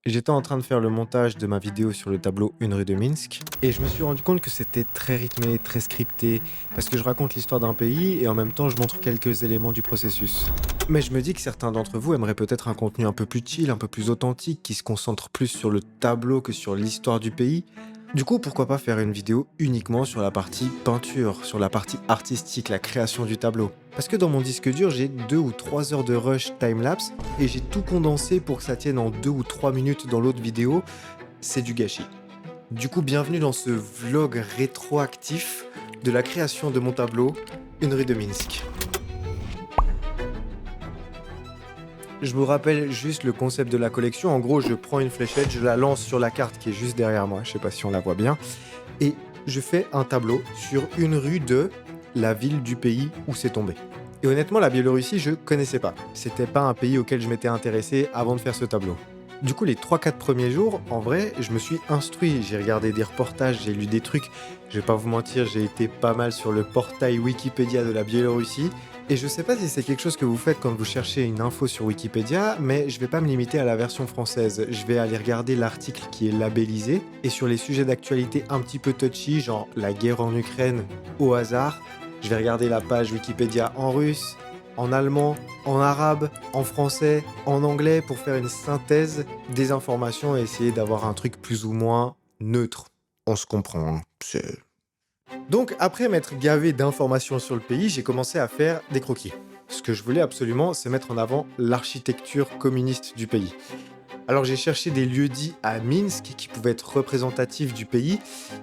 J'étais en train de faire le montage de ma vidéo sur le tableau Une rue de Minsk et je me suis rendu compte que c'était très rythmé, très scripté, parce que je raconte l'histoire d'un pays et en même temps je montre quelques éléments du processus. Mais je me dis que certains d'entre vous aimeraient peut-être un contenu un peu plus chill, un peu plus authentique, qui se concentre plus sur le tableau que sur l'histoire du pays. Du coup, pourquoi pas faire une vidéo uniquement sur la partie peinture, sur la partie artistique, la création du tableau. Parce que dans mon disque dur, j'ai 2 ou 3 heures de rush timelapse et j'ai tout condensé pour que ça tienne en 2 ou 3 minutes dans l'autre vidéo. C'est du gâchis. Du coup, bienvenue dans ce vlog rétroactif de la création de mon tableau, Une rue de Minsk. Je vous rappelle juste le concept de la collection. En gros, je prends une fléchette, je la lance sur la carte qui est juste derrière moi, je sais pas si on la voit bien, et je fais un tableau sur une rue de la ville du pays où c'est tombé. Et honnêtement, la Biélorussie, je connaissais pas. C'était pas un pays auquel je m'étais intéressé avant de faire ce tableau. Du coup, les 3-4 premiers jours, en vrai, je me suis instruit. J'ai regardé des reportages, j'ai lu des trucs. Je vais pas vous mentir, j'ai été pas mal sur le portail Wikipédia de la Biélorussie. Et je sais pas si c'est quelque chose que vous faites quand vous cherchez une info sur Wikipédia, mais je vais pas me limiter à la version française. Je vais aller regarder l'article qui est labellisé. Et sur les sujets d'actualité un petit peu touchy, genre la guerre en Ukraine, au hasard, je vais regarder la page Wikipédia en russe, en allemand, en arabe, en français, en anglais pour faire une synthèse des informations et essayer d'avoir un truc plus ou moins neutre. On se comprend, hein, c'est... Donc après m'être gavé d'informations sur le pays, j'ai commencé à faire des croquis. Ce que je voulais absolument, c'est mettre en avant l'architecture communiste du pays. Alors j'ai cherché des lieux-dits à Minsk qui pouvaient être représentatifs du pays.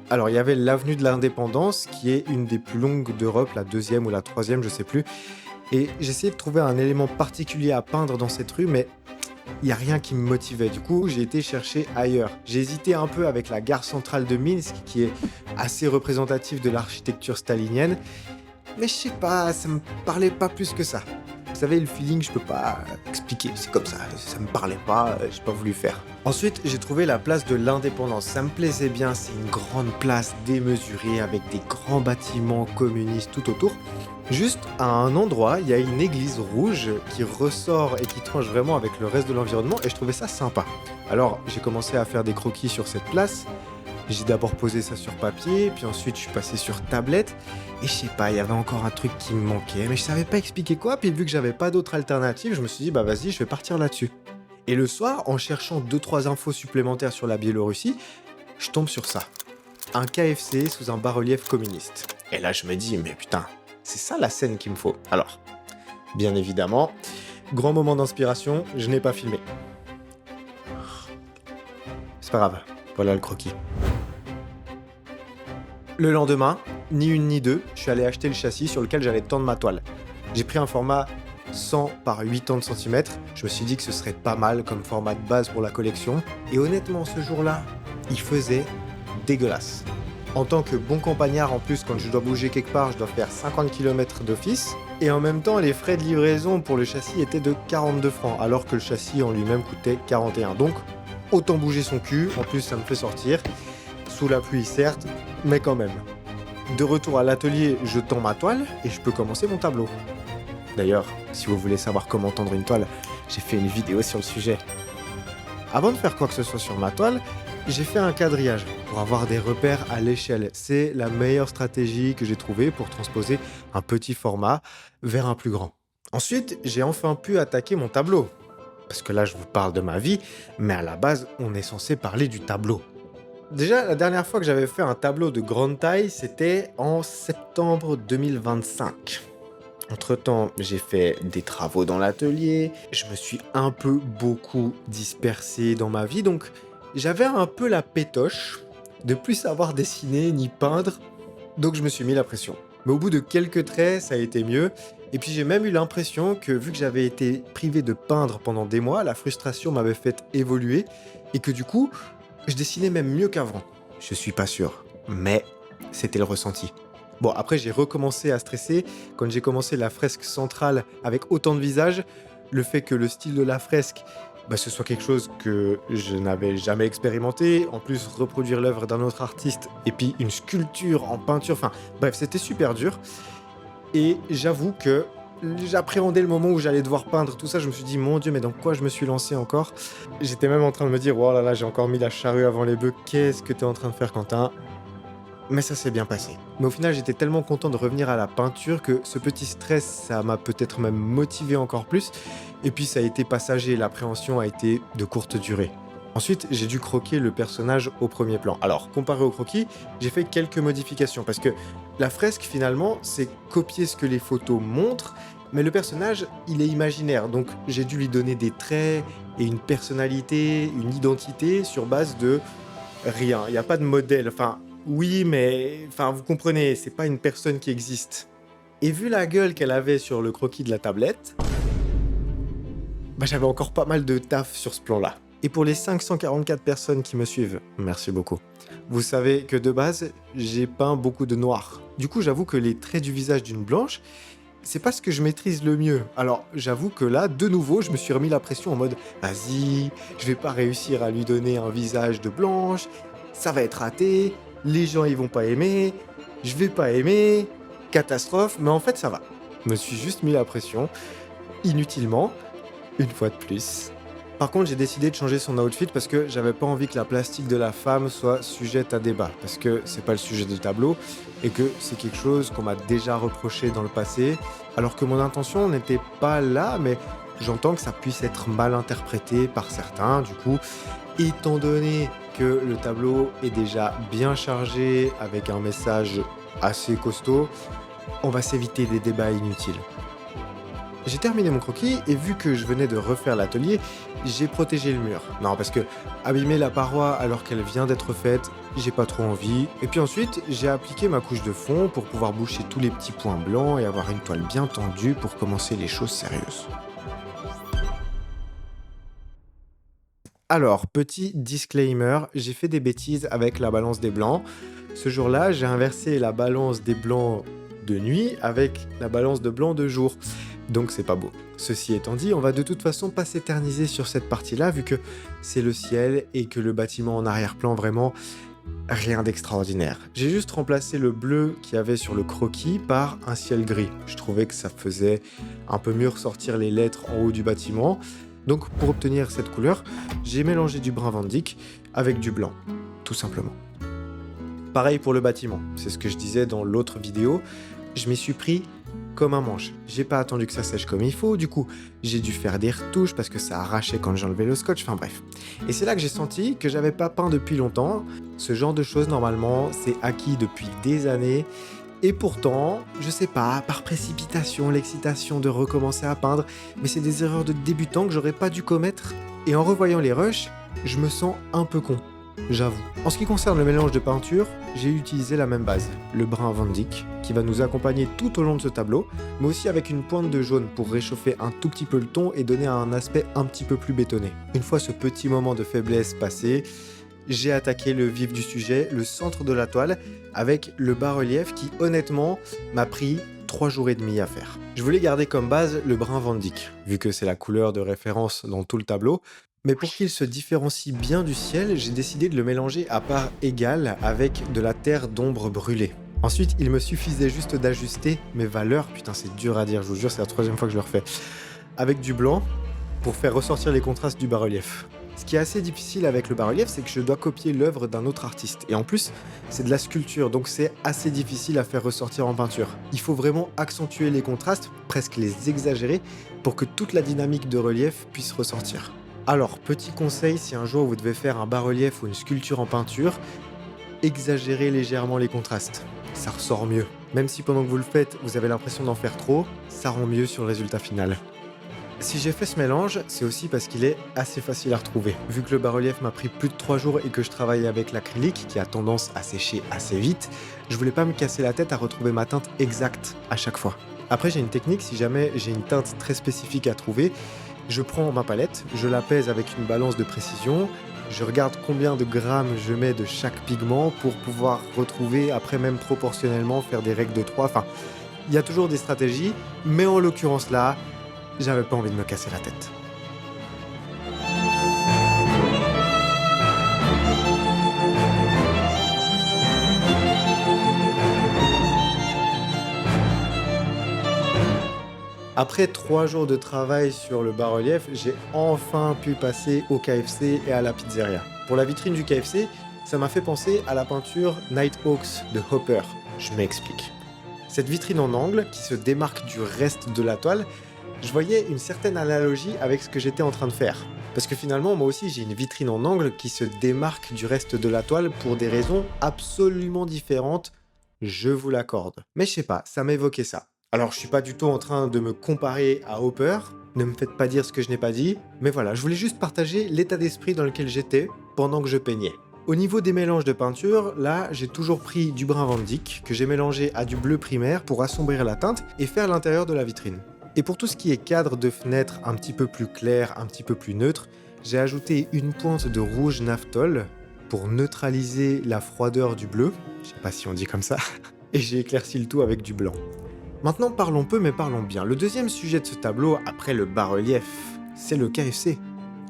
Alors il y avait l'avenue de l'Indépendance, qui est une des plus longues d'Europe, la deuxième ou la troisième, je sais plus. Et j'essayais de trouver un élément particulier à peindre dans cette rue, mais il n'y a rien qui me motivait. Du coup, j'ai été chercher ailleurs. J'ai hésité un peu avec la gare centrale de Minsk, qui est assez représentative de l'architecture stalinienne. Mais je sais pas, ça me parlait pas plus que ça. Vous savez, le feeling, je peux pas expliquer, c'est comme ça me parlait pas, j'ai pas voulu faire. Ensuite, j'ai trouvé la place de l'Indépendance, ça me plaisait bien, c'est une grande place démesurée avec des grands bâtiments communistes tout autour. Juste à un endroit, il y a une église rouge qui ressort et qui tranche vraiment avec le reste de l'environnement et je trouvais ça sympa. Alors, j'ai commencé à faire des croquis sur cette place. J'ai d'abord posé ça sur papier, puis ensuite je suis passé sur tablette, et je sais pas, il y avait encore un truc qui me manquait, mais je savais pas expliquer quoi, puis vu que j'avais pas d'autre alternative, je me suis dit bah vas-y, je vais partir là-dessus. Et le soir, en cherchant 2-3 infos supplémentaires sur la Biélorussie, je tombe sur ça. Un KFC sous un bas-relief communiste. Et là je me dis, mais putain, c'est ça la scène qu'il me faut. Alors, bien évidemment, grand moment d'inspiration, je n'ai pas filmé. C'est pas grave, voilà le croquis. Le lendemain, ni une ni deux, je suis allé acheter le châssis sur lequel j'allais tendre ma toile. J'ai pris un format 100 par 80 cm, je me suis dit que ce serait pas mal comme format de base pour la collection, et honnêtement ce jour-là, il faisait dégueulasse. En tant que bon campagnard, en plus, quand je dois bouger quelque part, je dois faire 50 km d'office, et en même temps, les frais de livraison pour le châssis étaient de 42 francs, alors que le châssis en lui-même coûtait 41. Donc, autant bouger son cul, en plus ça me fait sortir, sous la pluie certes, mais quand même. De retour à l'atelier, je tends ma toile et je peux commencer mon tableau. D'ailleurs, si vous voulez savoir comment tendre une toile, j'ai fait une vidéo sur le sujet. Avant de faire quoi que ce soit sur ma toile, j'ai fait un quadrillage pour avoir des repères à l'échelle. C'est la meilleure stratégie que j'ai trouvée pour transposer un petit format vers un plus grand. Ensuite, j'ai enfin pu attaquer mon tableau. Parce que là, je vous parle de ma vie, mais à la base, on est censé parler du tableau. Déjà, la dernière fois que j'avais fait un tableau de grande taille, c'était en septembre 2025. Entre-temps, j'ai fait des travaux dans l'atelier, je me suis un peu beaucoup dispersé dans ma vie, donc j'avais un peu la pétoche de plus savoir dessiner ni peindre, donc je me suis mis la pression. Mais au bout de quelques traits, ça a été mieux, et puis j'ai même eu l'impression que vu que j'avais été privé de peindre pendant des mois, la frustration m'avait fait évoluer, et que du coup, je dessinais même mieux qu'avant. Je suis pas sûr, mais c'était le ressenti. Bon, après j'ai recommencé à stresser quand j'ai commencé la fresque centrale avec autant de visages. Le fait que le style de la fresque, ce soit quelque chose que je n'avais jamais expérimenté. En plus, reproduire l'œuvre d'un autre artiste et puis une sculpture en peinture. Enfin, bref, c'était super dur. Et j'avoue que j'appréhendais le moment où j'allais devoir peindre tout ça. Je me suis dit, mon Dieu, mais dans quoi je me suis lancé encore? J'étais même en train de me dire, oh là là, j'ai encore mis la charrue avant les bœufs. Qu'est-ce que t'es en train de faire, Quentin? Mais ça s'est bien passé. Mais au final, j'étais tellement content de revenir à la peinture que ce petit stress, ça m'a peut-être même motivé encore plus. Et puis ça a été passager, l'appréhension a été de courte durée. Ensuite, j'ai dû croquer le personnage au premier plan. Alors, comparé au croquis, j'ai fait quelques modifications parce que la fresque, finalement, c'est copier ce que les photos montrent, mais le personnage, il est imaginaire. Donc, j'ai dû lui donner des traits et une personnalité, une identité sur base de rien. Il n'y a pas de modèle. Enfin, oui, mais enfin, vous comprenez, c'est pas une personne qui existe. Et vu la gueule qu'elle avait sur le croquis de la tablette, bah, j'avais encore pas mal de taf sur ce plan-là. Et pour les 544 personnes qui me suivent, merci beaucoup. Vous savez que de base, j'ai peint beaucoup de noir. Du coup, j'avoue que les traits du visage d'une blanche, c'est pas ce que je maîtrise le mieux. Alors, j'avoue que là, de nouveau, je me suis remis la pression en mode vas-y, je vais pas réussir à lui donner un visage de blanche, ça va être raté, les gens ils vont pas aimer, je vais pas aimer, catastrophe, mais en fait ça va. Je me suis juste mis la pression, inutilement, une fois de plus. Par contre, j'ai décidé de changer son outfit parce que j'avais pas envie que la plastique de la femme soit sujette à débat, parce que c'est pas le sujet du tableau et que c'est quelque chose qu'on m'a déjà reproché dans le passé, alors que mon intention n'était pas là, mais j'entends que ça puisse être mal interprété par certains. Du coup, étant donné que le tableau est déjà bien chargé avec un message assez costaud, on va s'éviter des débats inutiles. J'ai terminé mon croquis et vu que je venais de refaire l'atelier, j'ai protégé le mur. Non, parce que abîmer la paroi alors qu'elle vient d'être faite, j'ai pas trop envie. Et puis ensuite, j'ai appliqué ma couche de fond pour pouvoir boucher tous les petits points blancs et avoir une toile bien tendue pour commencer les choses sérieuses. Alors, petit disclaimer, j'ai fait des bêtises avec la balance des blancs. Ce jour-là, j'ai inversé la balance des blancs de nuit avec la balance de blanc de jour. Donc c'est pas beau. Ceci étant dit, on va de toute façon pas s'éterniser sur cette partie-là vu que c'est le ciel et que le bâtiment en arrière-plan vraiment rien d'extraordinaire. J'ai juste remplacé le bleu qu'il y avait sur le croquis par un ciel gris. Je trouvais que ça faisait un peu mieux ressortir les lettres en haut du bâtiment. Donc pour obtenir cette couleur, j'ai mélangé du brun Van Dyck avec du blanc, tout simplement. Pareil pour le bâtiment, c'est ce que je disais dans l'autre vidéo, je m'y suis pris comme un manche. J'ai pas attendu que ça sèche comme il faut, du coup j'ai dû faire des retouches parce que ça arrachait quand j'enlevais le scotch, enfin bref. Et c'est là que j'ai senti que j'avais pas peint depuis longtemps. Ce genre de choses normalement c'est acquis depuis des années. Et pourtant, je sais pas, par précipitation, l'excitation de recommencer à peindre, mais c'est des erreurs de débutant que j'aurais pas dû commettre. Et en revoyant les rushs, je me sens un peu con, j'avoue. En ce qui concerne le mélange de peinture, j'ai utilisé la même base, le brun Van Dyck, qui va nous accompagner tout au long de ce tableau, mais aussi avec une pointe de jaune pour réchauffer un tout petit peu le ton et donner un aspect un petit peu plus bétonné. Une fois ce petit moment de faiblesse passé, j'ai attaqué le vif du sujet, le centre de la toile, avec le bas-relief qui, honnêtement, m'a pris 3 jours et demi à faire. Je voulais garder comme base le brun Van Dyck, vu que c'est la couleur de référence dans tout le tableau, mais pour qu'il se différencie bien du ciel, j'ai décidé de le mélanger à part égale avec de la terre d'ombre brûlée. Ensuite, il me suffisait juste d'ajuster mes valeurs, putain c'est dur à dire, je vous jure, c'est la 3e fois que je le refais, avec du blanc pour faire ressortir les contrastes du bas-relief. Ce qui est assez difficile avec le bas-relief, c'est que je dois copier l'œuvre d'un autre artiste. Et en plus, c'est de la sculpture, donc c'est assez difficile à faire ressortir en peinture. Il faut vraiment accentuer les contrastes, presque les exagérer, pour que toute la dynamique de relief puisse ressortir. Alors, petit conseil, si un jour vous devez faire un bas-relief ou une sculpture en peinture, exagérez légèrement les contrastes. Ça ressort mieux. Même si pendant que vous le faites, vous avez l'impression d'en faire trop, ça rend mieux sur le résultat final. Si j'ai fait ce mélange, c'est aussi parce qu'il est assez facile à retrouver. Vu que le bas-relief m'a pris plus de 3 jours et que je travaille avec l'acrylique, qui a tendance à sécher assez vite, je voulais pas me casser la tête à retrouver ma teinte exacte à chaque fois. Après, j'ai une technique, si jamais j'ai une teinte très spécifique à trouver, je prends ma palette, je la pèse avec une balance de précision, je regarde combien de grammes je mets de chaque pigment pour pouvoir retrouver, après même proportionnellement, faire des règles de 3. Enfin, il y a toujours des stratégies, mais en l'occurrence là, j'avais pas envie de me casser la tête. Après 3 jours de travail sur le bas-relief, j'ai enfin pu passer au KFC et à la pizzeria. Pour la vitrine du KFC, ça m'a fait penser à la peinture Nighthawks de Hopper. Je m'explique. Cette vitrine en angle, qui se démarque du reste de la toile, je voyais une certaine analogie avec ce que j'étais en train de faire. Parce que finalement, moi aussi, j'ai une vitrine en angle qui se démarque du reste de la toile pour des raisons absolument différentes, je vous l'accorde. Mais je sais pas, ça m'évoquait ça. Alors, je suis pas du tout en train de me comparer à Hopper, ne me faites pas dire ce que je n'ai pas dit, mais voilà, je voulais juste partager l'état d'esprit dans lequel j'étais pendant que je peignais. Au niveau des mélanges de peinture, là, j'ai toujours pris du brun Van Dyck que j'ai mélangé à du bleu primaire pour assombrir la teinte et faire l'intérieur de la vitrine. Et pour tout ce qui est cadre de fenêtre un petit peu plus clair, un petit peu plus neutre, j'ai ajouté une pointe de rouge naphthol pour neutraliser la froideur du bleu, je sais pas si on dit comme ça, et j'ai éclairci le tout avec du blanc. Maintenant parlons peu mais parlons bien. Le deuxième sujet de ce tableau, après le bas-relief, c'est le KFC.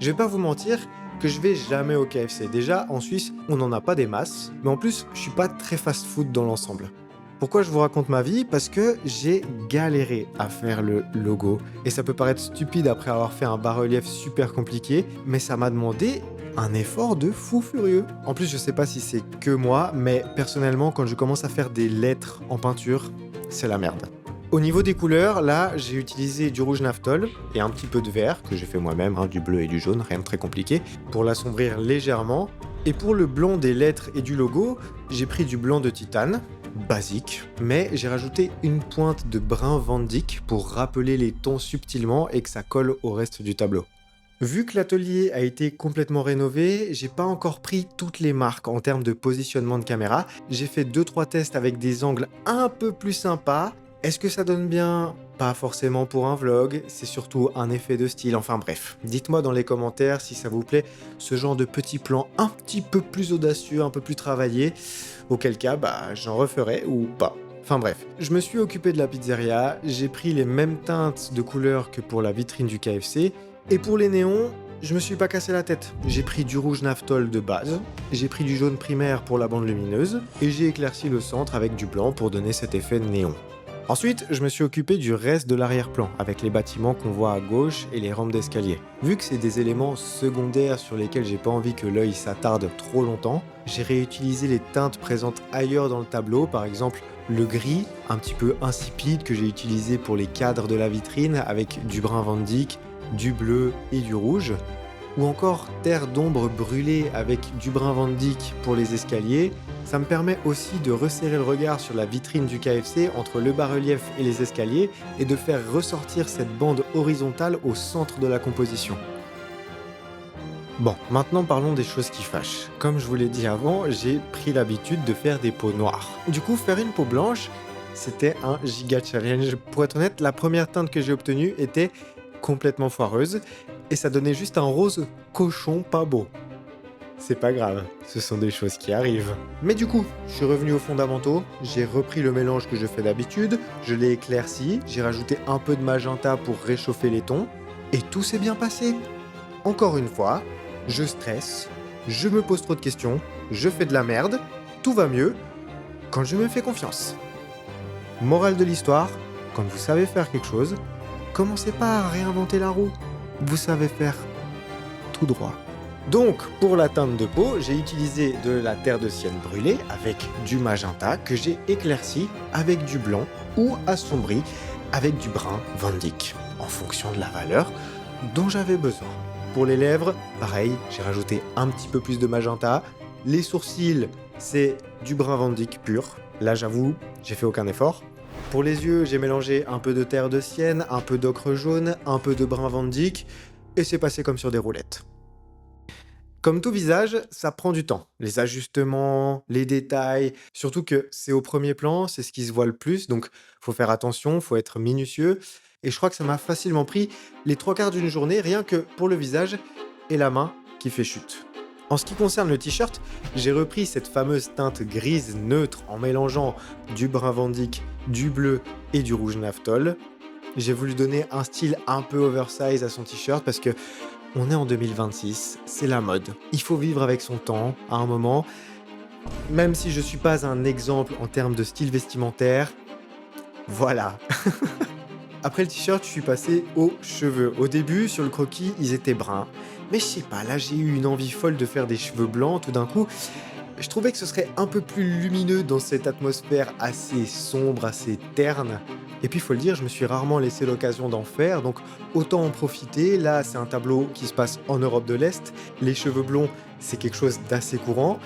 Je vais pas vous mentir que je vais jamais au KFC. Déjà, en Suisse, on n'en a pas des masses, mais en plus, je suis pas très fast-food dans l'ensemble. Pourquoi je vous raconte ma vie? Parce que j'ai galéré à faire le logo. Et ça peut paraître stupide après avoir fait un bas-relief super compliqué, mais ça m'a demandé un effort de fou furieux. En plus, je sais pas si c'est que moi, mais personnellement, quand je commence à faire des lettres en peinture, c'est la merde. Au niveau des couleurs, là, j'ai utilisé du rouge naphthol et un petit peu de vert, que j'ai fait moi-même, du bleu et du jaune, rien de très compliqué, pour l'assombrir légèrement. Et pour le blanc des lettres et du logo, j'ai pris du blanc de titane, basique, mais j'ai rajouté une pointe de brun Van Dyck pour rappeler les tons subtilement et que ça colle au reste du tableau. Vu que l'atelier a été complètement rénové, j'ai pas encore pris toutes les marques en termes de positionnement de caméra. J'ai fait 2-3 tests avec des angles un peu plus sympas. Est-ce que ça donne bien? Pas forcément pour un vlog, c'est surtout un effet de style, enfin bref. Dites-moi dans les commentaires si ça vous plaît, ce genre de petits plans un petit peu plus audacieux, un peu plus travaillés, auquel cas j'en referai ou pas. Enfin bref, je me suis occupé de la pizzeria, j'ai pris les mêmes teintes de couleurs que pour la vitrine du KFC, et pour les néons, je me suis pas cassé la tête. J'ai pris du rouge naphthol de base, j'ai pris du jaune primaire pour la bande lumineuse, et j'ai éclairci le centre avec du blanc pour donner cet effet néon. Ensuite, je me suis occupé du reste de l'arrière-plan, avec les bâtiments qu'on voit à gauche et les rampes d'escalier. Vu que c'est des éléments secondaires sur lesquels j'ai pas envie que l'œil s'attarde trop longtemps, j'ai réutilisé les teintes présentes ailleurs dans le tableau, par exemple le gris, un petit peu insipide que j'ai utilisé pour les cadres de la vitrine avec du brun Van Dyck, du bleu et du rouge, ou encore terre d'ombre brûlée avec du brun Van Dyck pour les escaliers. Ça me permet aussi de resserrer le regard sur la vitrine du KFC entre le bas-relief et les escaliers et de faire ressortir cette bande horizontale au centre de la composition. Bon, maintenant parlons des choses qui fâchent. Comme je vous l'ai dit avant, j'ai pris l'habitude de faire des peaux noires. Du coup, faire une peau blanche, c'était un giga challenge. Pour être honnête, la première teinte que j'ai obtenue était complètement foireuse et ça donnait juste un rose cochon pas beau. C'est pas grave, ce sont des choses qui arrivent. Mais du coup, je suis revenu aux fondamentaux, j'ai repris le mélange que je fais d'habitude, je l'ai éclairci, j'ai rajouté un peu de magenta pour réchauffer les tons, et tout s'est bien passé. Encore une fois, je stresse, je me pose trop de questions, je fais de la merde, tout va mieux quand je me fais confiance. Morale de l'histoire, quand vous savez faire quelque chose, commencez pas à réinventer la roue, vous savez faire tout droit. Donc, pour la teinte de peau, j'ai utilisé de la terre de sienne brûlée avec du magenta que j'ai éclairci avec du blanc ou assombri avec du brun Van Dyck, en fonction de la valeur dont j'avais besoin. Pour les lèvres, pareil, j'ai rajouté un petit peu plus de magenta. Les sourcils, c'est du brun Van Dyck pur. Là, j'avoue, j'ai fait aucun effort. Pour les yeux, j'ai mélangé un peu de terre de sienne, un peu d'ocre jaune, un peu de brun Van Dyck, et c'est passé comme sur des roulettes. Comme tout visage, ça prend du temps. Les ajustements, les détails, surtout que c'est au premier plan, c'est ce qui se voit le plus, donc faut faire attention, faut être minutieux. Et je crois que ça m'a facilement pris les 3/4 d'une journée, rien que pour le visage et la main qui fait chute. En ce qui concerne le t-shirt, j'ai repris cette fameuse teinte grise neutre en mélangeant du brun Van Dyck, du bleu et du rouge naphthol. J'ai voulu donner un style un peu oversize à son t-shirt parce que on est en 2026, c'est la mode. Il faut vivre avec son temps, à un moment. Même si je suis pas un exemple en termes de style vestimentaire, voilà. Après le t-shirt, je suis passé aux cheveux. Au début, sur le croquis, ils étaient bruns. Mais je sais pas, là j'ai eu une envie folle de faire des cheveux blancs tout d'un coup. Je trouvais que ce serait un peu plus lumineux dans cette atmosphère assez sombre, assez terne. Et puis, il faut le dire, je me suis rarement laissé l'occasion d'en faire, donc autant en profiter. Là, c'est un tableau qui se passe en Europe de l'Est. Les cheveux blonds, c'est quelque chose d'assez courant.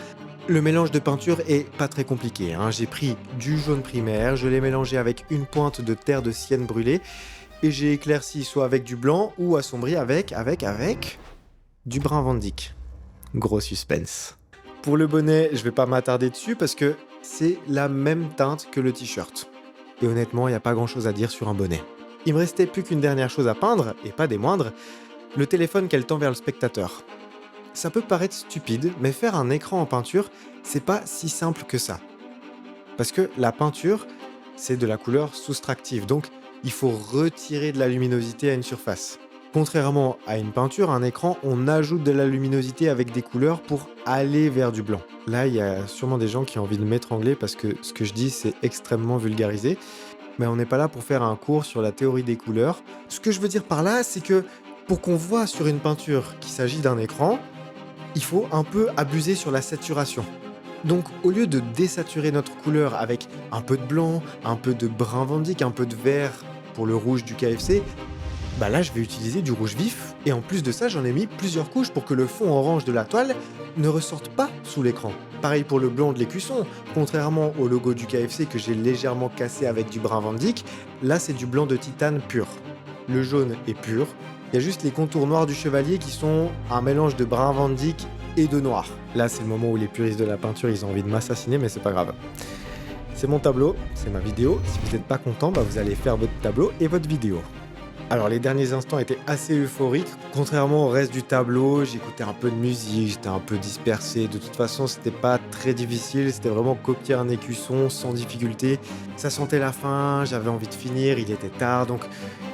Le mélange de peinture est pas très compliqué, hein. J'ai pris du jaune primaire, je l'ai mélangé avec une pointe de terre de sienne brûlée, et j'ai éclairci soit avec du blanc ou assombri avec du brun Van Dyck. Gros suspense. Pour le bonnet, je vais pas m'attarder dessus parce que c'est la même teinte que le t-shirt. Et honnêtement, il n'y a pas grand chose à dire sur un bonnet. Il me restait plus qu'une dernière chose à peindre, et pas des moindres, le téléphone qu'elle tend vers le spectateur. Ça peut paraître stupide, mais faire un écran en peinture, c'est pas si simple que ça. Parce que la peinture, c'est de la couleur soustractive, donc il faut retirer de la luminosité à une surface. Contrairement à une peinture, un écran, on ajoute de la luminosité avec des couleurs pour aller vers du blanc. Là, il y a sûrement des gens qui ont envie de m'étrangler parce que ce que je dis, c'est extrêmement vulgarisé. Mais on n'est pas là pour faire un cours sur la théorie des couleurs. Ce que je veux dire par là, c'est que pour qu'on voit sur une peinture qu'il s'agit d'un écran, il faut un peu abuser sur la saturation. Donc, au lieu de désaturer notre couleur avec un peu de blanc, un peu de brun Van Dyck, un peu de vert pour le rouge du KFC, bah là je vais utiliser du rouge vif et en plus de ça j'en ai mis plusieurs couches pour que le fond orange de la toile ne ressorte pas sous l'écran. Pareil pour le blanc de l'écusson, contrairement au logo du KFC que j'ai légèrement cassé avec du brun Van Dyck, là c'est du blanc de titane pur. Le jaune est pur, il y a juste les contours noirs du chevalier qui sont un mélange de brun Van Dyck et de noir. Là c'est le moment où les puristes de la peinture ils ont envie de m'assassiner mais c'est pas grave. C'est mon tableau, c'est ma vidéo, si vous n'êtes pas content, bah vous allez faire votre tableau et votre vidéo. Alors les derniers instants étaient assez euphoriques, contrairement au reste du tableau, j'écoutais un peu de musique, j'étais un peu dispersé, de toute façon c'était pas très difficile, c'était vraiment copier un écusson sans difficulté. Ça sentait la fin, j'avais envie de finir, il était tard, donc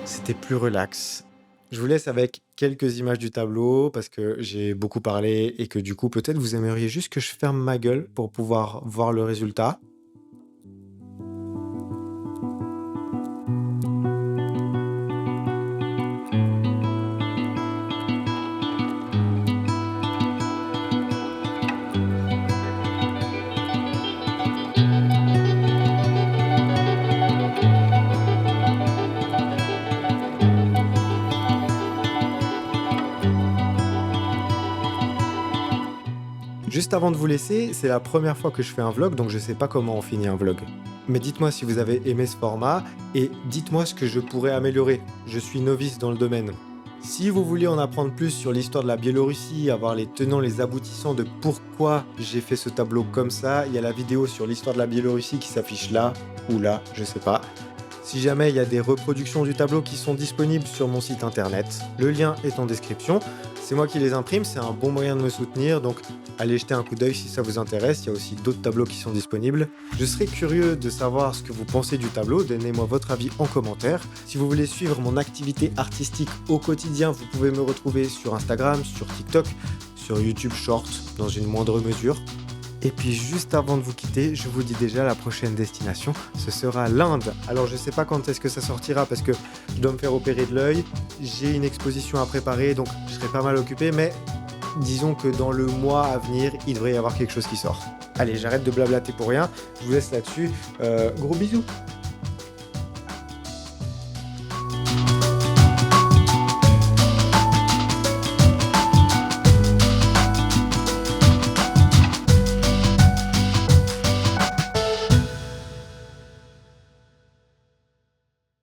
c'était plus relax. Je vous laisse avec quelques images du tableau parce que j'ai beaucoup parlé et que du coup peut-être vous aimeriez juste que je ferme ma gueule pour pouvoir voir le résultat. Juste avant de vous laisser, c'est la première fois que je fais un vlog, donc je sais pas comment on finit un vlog. Mais dites-moi si vous avez aimé ce format, et dites-moi ce que je pourrais améliorer. Je suis novice dans le domaine. Si vous voulez en apprendre plus sur l'histoire de la Biélorussie, avoir les tenants, les aboutissants de pourquoi j'ai fait ce tableau comme ça, il y a la vidéo sur l'histoire de la Biélorussie qui s'affiche là, ou là, je sais pas. Si jamais il y a des reproductions du tableau qui sont disponibles sur mon site internet, le lien est en description. C'est moi qui les imprime, c'est un bon moyen de me soutenir, donc allez jeter un coup d'œil si ça vous intéresse. Il y a aussi d'autres tableaux qui sont disponibles. Je serais curieux de savoir ce que vous pensez du tableau, donnez-moi votre avis en commentaire. Si vous voulez suivre mon activité artistique au quotidien, vous pouvez me retrouver sur Instagram, sur TikTok, sur YouTube Short dans une moindre mesure. Et puis juste avant de vous quitter, je vous dis déjà la prochaine destination, ce sera l'Inde. Alors je sais pas quand est-ce que ça sortira parce que je dois me faire opérer de l'œil, j'ai une exposition à préparer donc je serai pas mal occupé, mais disons que dans le mois à venir, il devrait y avoir quelque chose qui sort. Allez, j'arrête de blablater pour rien, je vous laisse là-dessus, gros bisous.